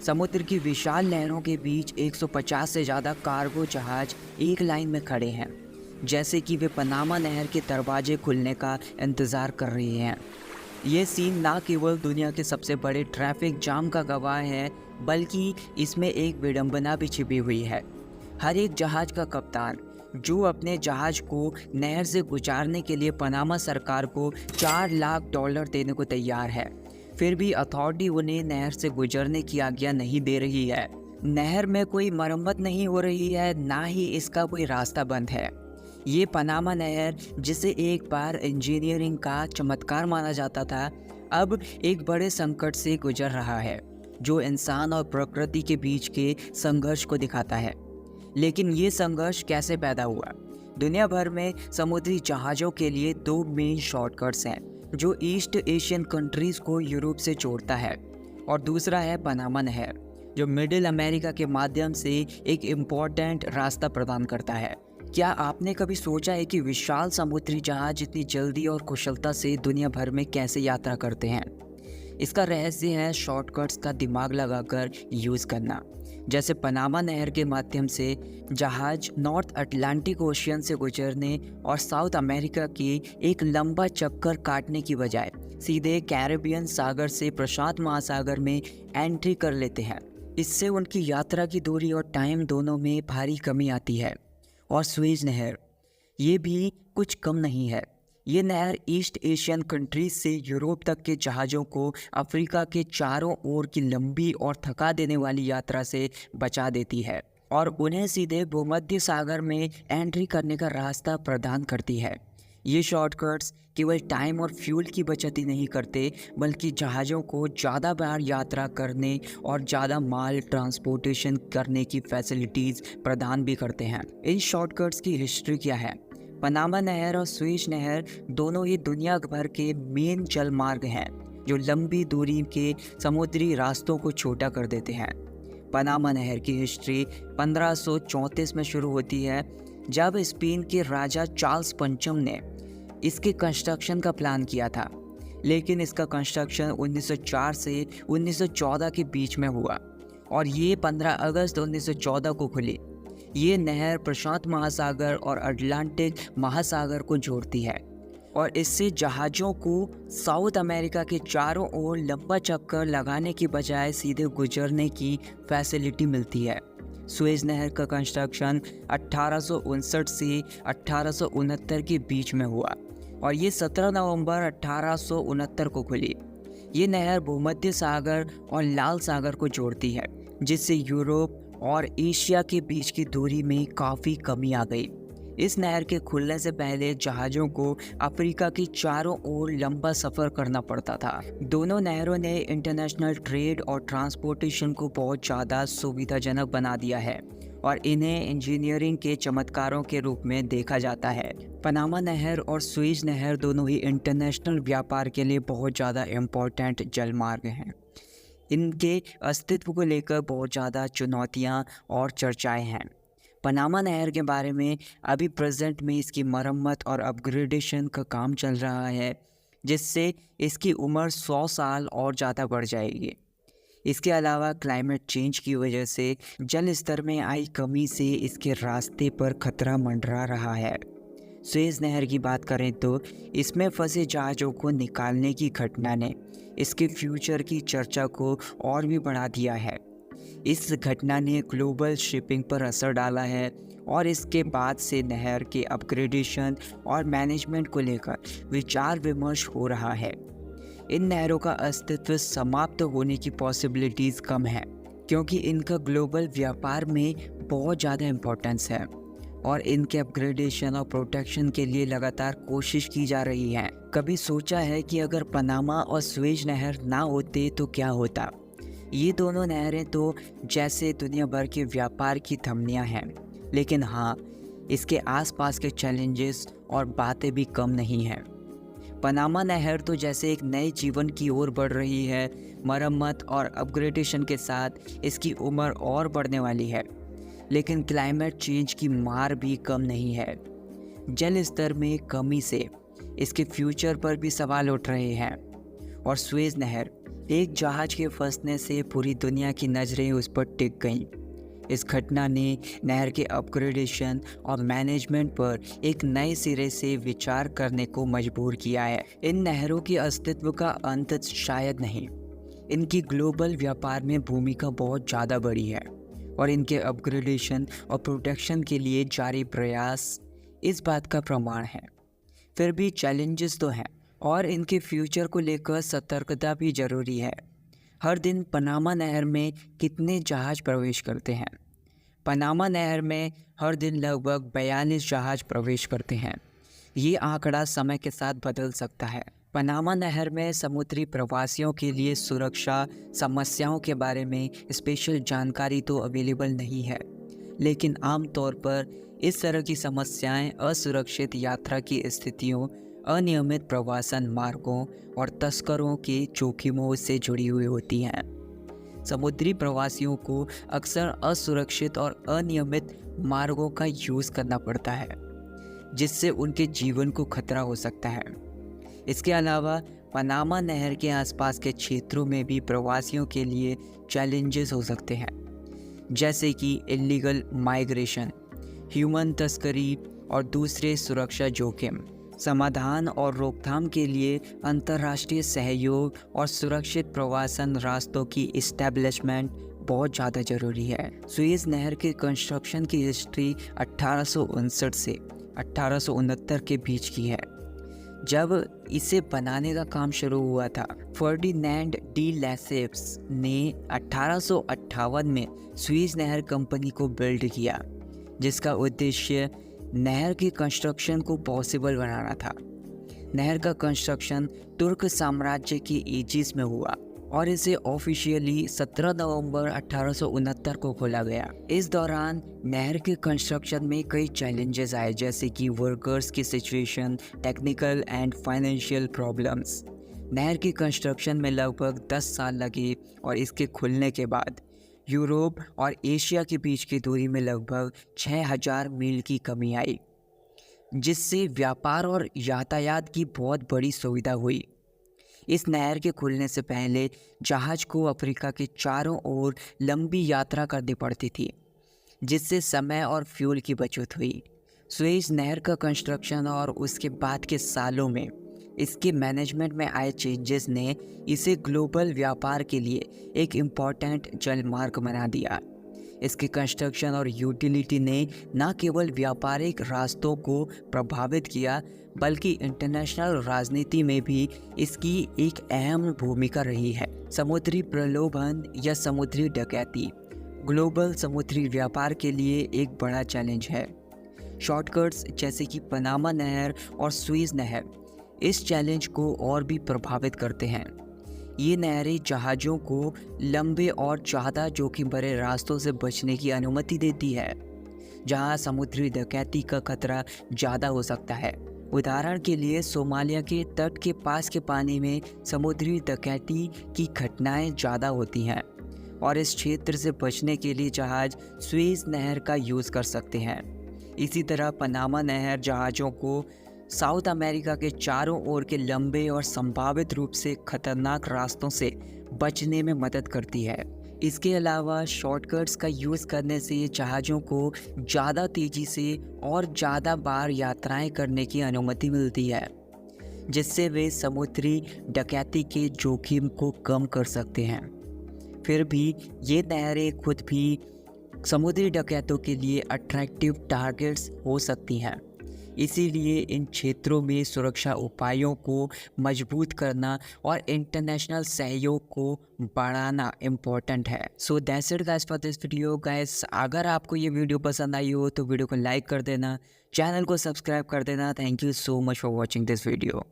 समुद्र की विशाल लहरों के बीच 150 से ज़्यादा कार्गो जहाज एक लाइन में खड़े हैं, जैसे कि वे पनामा नहर के दरवाजे खुलने का इंतज़ार कर रहे हैं। ये सीन ना केवल दुनिया के सबसे बड़े ट्रैफिक जाम का गवाह है, बल्कि इसमें एक विडंबना भी छिपी हुई है। हर एक जहाज का कप्तान, जो अपने जहाज को नहर से गुजारने के लिए पनामा सरकार को $4 लाख देने को तैयार है, फिर भी अथॉरिटी उन्हें नहर से गुजरने की आज्ञा नहीं दे रही है। नहर में कोई मरम्मत नहीं हो रही है, ना ही इसका कोई रास्ता बंद है। ये पनामा नहर, जिसे एक बार इंजीनियरिंग का चमत्कार माना जाता था, अब एक बड़े संकट से गुजर रहा है, जो इंसान और प्रकृति के बीच के संघर्ष को दिखाता है। लेकिन ये संघर्ष कैसे पैदा हुआ? दुनिया भर में समुद्री जहाज़ों के लिए दो मेन शॉर्टकट्स हैं, जो ईस्ट एशियन कंट्रीज़ को यूरोप से जोड़ता है, और दूसरा है पनामा नहर, जो मिडिल अमेरिका के माध्यम से एक इम्पॉर्टेंट रास्ता प्रदान करता है। क्या आपने कभी सोचा है कि विशाल समुद्री जहाज इतनी जल्दी और कुशलता से दुनिया भर में कैसे यात्रा करते हैं? इसका रहस्य है शॉर्टकट्स का दिमाग लगाकर यूज़ करना। जैसे पनामा नहर के माध्यम से जहाज नॉर्थ अटलांटिक ओशियन से गुजरने और साउथ अमेरिका की एक लंबा चक्कर काटने की बजाय सीधे कैरेबियन सागर से प्रशांत महासागर में एंट्री कर लेते हैं। इससे उनकी यात्रा की दूरी और टाइम दोनों में भारी कमी आती है। और सुएज नहर, ये भी कुछ कम नहीं है। ये नहर ईस्ट एशियन कंट्रीज से यूरोप तक के जहाज़ों को अफ्रीका के चारों ओर की लंबी और थका देने वाली यात्रा से बचा देती है और उन्हें सीधे भूमध्य सागर में एंट्री करने का रास्ता प्रदान करती है। ये शॉर्टकट्स केवल टाइम और फ्यूल की बचत ही नहीं करते, बल्कि जहाज़ों को ज़्यादा बार यात्रा करने और ज़्यादा माल ट्रांसपोर्टेशन करने की फैसिलिटीज़ प्रदान भी करते हैं। इन शॉर्टकट्स की हिस्ट्री क्या है? पनामा नहर और सुएज नहर दोनों ही दुनिया भर के मेन जल मार्ग हैं, जो लंबी दूरी के समुद्री रास्तों को छोटा कर देते हैं। पनामा नहर की हिस्ट्री 1534 में शुरू होती है, जब स्पेन के राजा चार्ल्स पंचम ने इसके कंस्ट्रक्शन का प्लान किया था। लेकिन इसका कंस्ट्रक्शन 1904 से 1914 के बीच में हुआ और ये 15 अगस्त 1914 को खुली। ये नहर प्रशांत महासागर और अटलांटिक महासागर को जोड़ती है और इससे जहाज़ों को साउथ अमेरिका के चारों ओर लंबा चक्कर लगाने की बजाय सीधे गुजरने की फैसिलिटी मिलती है। सुएज नहर का कंस्ट्रक्शन 1859 से 1869 के बीच में हुआ और ये 17 नवंबर 1869 को खुली। ये नहर भूमध्य सागर और लाल सागर को जोड़ती है, जिससे यूरोप और एशिया के बीच की दूरी में काफ़ी कमी आ गई। इस नहर के खुलने से पहले जहाज़ों को अफ्रीका की चारों ओर लंबा सफ़र करना पड़ता था। दोनों नहरों ने इंटरनेशनल ट्रेड और ट्रांसपोर्टेशन को बहुत ज़्यादा सुविधाजनक बना दिया है और इन्हें इंजीनियरिंग के चमत्कारों के रूप में देखा जाता है। पनामा नहर और सुएज नहर दोनों ही इंटरनेशनल व्यापार के लिए बहुत ज़्यादा इम्पोर्टेंट जलमार्ग हैं। इनके अस्तित्व को लेकर बहुत ज़्यादा चुनौतियाँ और चर्चाएं हैं। पनामा नहर के बारे में अभी प्रेजेंट में इसकी मरम्मत और अपग्रेडेशन का काम चल रहा है, जिससे इसकी उम्र 100 साल और ज़्यादा बढ़ जाएगी। इसके अलावा क्लाइमेट चेंज की वजह से जल स्तर में आई कमी से इसके रास्ते पर खतरा मंडरा रहा है। सुएज नहर की बात करें तो इसमें फंसे जहाज़ों को निकालने की घटना ने इसके फ्यूचर की चर्चा को और भी बढ़ा दिया है। इस घटना ने ग्लोबल शिपिंग पर असर डाला है और इसके बाद से नहर के अपग्रेडेशन और मैनेजमेंट को लेकर विचार विमर्श हो रहा है। इन नहरों का अस्तित्व समाप्त होने की पॉसिबिलिटीज़ कम है, क्योंकि इनका ग्लोबल व्यापार में बहुत ज़्यादा इम्पोर्टेंस है और इनके अपग्रेडेशन और प्रोटेक्शन के लिए लगातार कोशिश की जा रही है। कभी सोचा है कि अगर पनामा और सुएज नहर ना होते तो क्या होता? ये दोनों नहरें तो जैसे दुनिया भर के व्यापार की धमनियाँ हैं, लेकिन हाँ, इसके आसपास के चैलेंजेस और बातें भी कम नहीं हैं। पनामा नहर तो जैसे एक नए जीवन की ओर बढ़ रही है। मरम्मत और अपग्रेडेशन के साथ इसकी उम्र और बढ़ने वाली है, लेकिन क्लाइमेट चेंज की मार भी कम नहीं है। जल स्तर में कमी से इसके फ्यूचर पर भी सवाल उठ रहे हैं और सुएज नहर एक जहाज के फंसने से पूरी दुनिया की नज़रें उस पर टिक गईं। इस घटना ने नहर के अपग्रेडेशन और मैनेजमेंट पर एक नए सिरे से विचार करने को मजबूर किया है। इन नहरों के अस्तित्व का अंत शायद नहीं, इनकी ग्लोबल व्यापार में भूमिका बहुत ज़्यादा बड़ी है और इनके अपग्रेडेशन और प्रोटेक्शन के लिए जारी प्रयास इस बात का प्रमाण है। फिर भी चैलेंजेस तो हैं और इनके फ्यूचर को लेकर सतर्कता भी ज़रूरी है। हर दिन पनामा नहर में कितने जहाज़ प्रवेश करते हैं? पनामा नहर में हर दिन लगभग 42 जहाज़ प्रवेश करते हैं। ये आंकड़ा समय के साथ बदल सकता है। पनामा नहर में समुद्री प्रवासियों के लिए सुरक्षा समस्याओं के बारे में स्पेशल जानकारी तो अवेलेबल नहीं है, लेकिन आमतौर पर इस तरह की समस्याएं असुरक्षित यात्रा की स्थितियों, अनियमित प्रवासन मार्गों और तस्करों के जोखिमों से जुड़ी हुई होती हैं। समुद्री प्रवासियों को अक्सर असुरक्षित और अनियमित मार्गों का यूज़ करना पड़ता है, जिससे उनके जीवन को खतरा हो सकता है। इसके अलावा पनामा नहर के आसपास के क्षेत्रों में भी प्रवासियों के लिए चैलेंजेस हो सकते हैं, जैसे कि इलीगल माइग्रेशन, ह्यूमन तस्करी और दूसरे सुरक्षा जोखिम। समाधान और रोकथाम के लिए अंतर्राष्ट्रीय सहयोग और सुरक्षित प्रवासन रास्तों की इस्टेब्लिशमेंट बहुत ज़्यादा ज़रूरी है। सुएज़ नहर के कंस्ट्रक्शन की हिस्ट्री 1859 से 1869 के बीच की है, जब इसे बनाने का काम शुरू हुआ था। फर्डिनेंड डी लेसेप्स ने 1858 में सुएज़ नहर कंपनी को बिल्ड किया, जिसका उद्देश्य नहर की कंस्ट्रक्शन को पॉसिबल बनाना था। नहर का कंस्ट्रक्शन तुर्क साम्राज्य की एजिस में हुआ और इसे ऑफिशियली 17 नवंबर 1869 को खोला गया। इस दौरान नहर के कंस्ट्रक्शन में कई चैलेंजेस आए, जैसे कि वर्कर्स की situation, technical and financial problems. नहर की कंस्ट्रक्शन में लगभग 10 साल लगे और इसके खुलने के बाद यूरोप और एशिया के बीच की दूरी में लगभग 6000 मील की कमी आई, जिससे व्यापार और यातायात की बहुत बड़ी सुविधा हुई। इस नहर के खुलने से पहले जहाज को अफ्रीका के चारों ओर लंबी यात्रा करनी पड़ती थी, जिससे समय और फ्यूल की बचत हुई। सुएज़ नहर का कंस्ट्रक्शन और उसके बाद के सालों में इसके मैनेजमेंट में आए चेंजेस ने इसे ग्लोबल व्यापार के लिए एक इम्पॉर्टेंट जलमार्ग बना दिया। इसके कंस्ट्रक्शन और यूटिलिटी ने न केवल व्यापारिक रास्तों को प्रभावित किया, बल्कि इंटरनेशनल राजनीति में भी इसकी एक अहम भूमिका रही है। समुद्री प्रलोभन या समुद्री डकैती ग्लोबल समुद्री व्यापार के लिए एक बड़ा चैलेंज है। शॉर्टकट्स जैसे कि पनामा नहर और सुएज़ नहर इस चैलेंज को और भी प्रभावित करते हैं। ये नहरें जहाज़ों को लंबे और ज़्यादा जोखिम भरे रास्तों से बचने की अनुमति देती है, जहां समुद्री डकैती का खतरा ज़्यादा हो सकता है। उदाहरण के लिए सोमालिया के तट के पास के पानी में समुद्री डकैती की घटनाएं ज़्यादा होती हैं और इस क्षेत्र से बचने के लिए जहाज़ सुएज़ नहर का यूज़ कर सकते हैं। इसी तरह पनामा नहर जहाज़ों को साउथ अमेरिका के चारों ओर के लंबे और संभावित रूप से खतरनाक रास्तों से बचने में मदद करती है। इसके अलावा शॉर्टकट्स का यूज़ करने से ये जहाज़ों को ज़्यादा तेज़ी से और ज़्यादा बार यात्राएं करने की अनुमति मिलती है, जिससे वे समुद्री डकैती के जोखिम को कम कर सकते हैं। फिर भी ये नहरें खुद भी समुद्री डकैतों के लिए अट्रैक्टिव टारगेट्स हो सकती हैं। इसीलिए इन क्षेत्रों में सुरक्षा उपायों को मजबूत करना और इंटरनेशनल सहयोग को बढ़ाना इम्पोर्टेंट है। So that's it guys for this video guys. अगर आपको ये वीडियो पसंद आई हो तो वीडियो को लाइक कर देना, चैनल को सब्सक्राइब कर देना। Thank you so much for watching this video.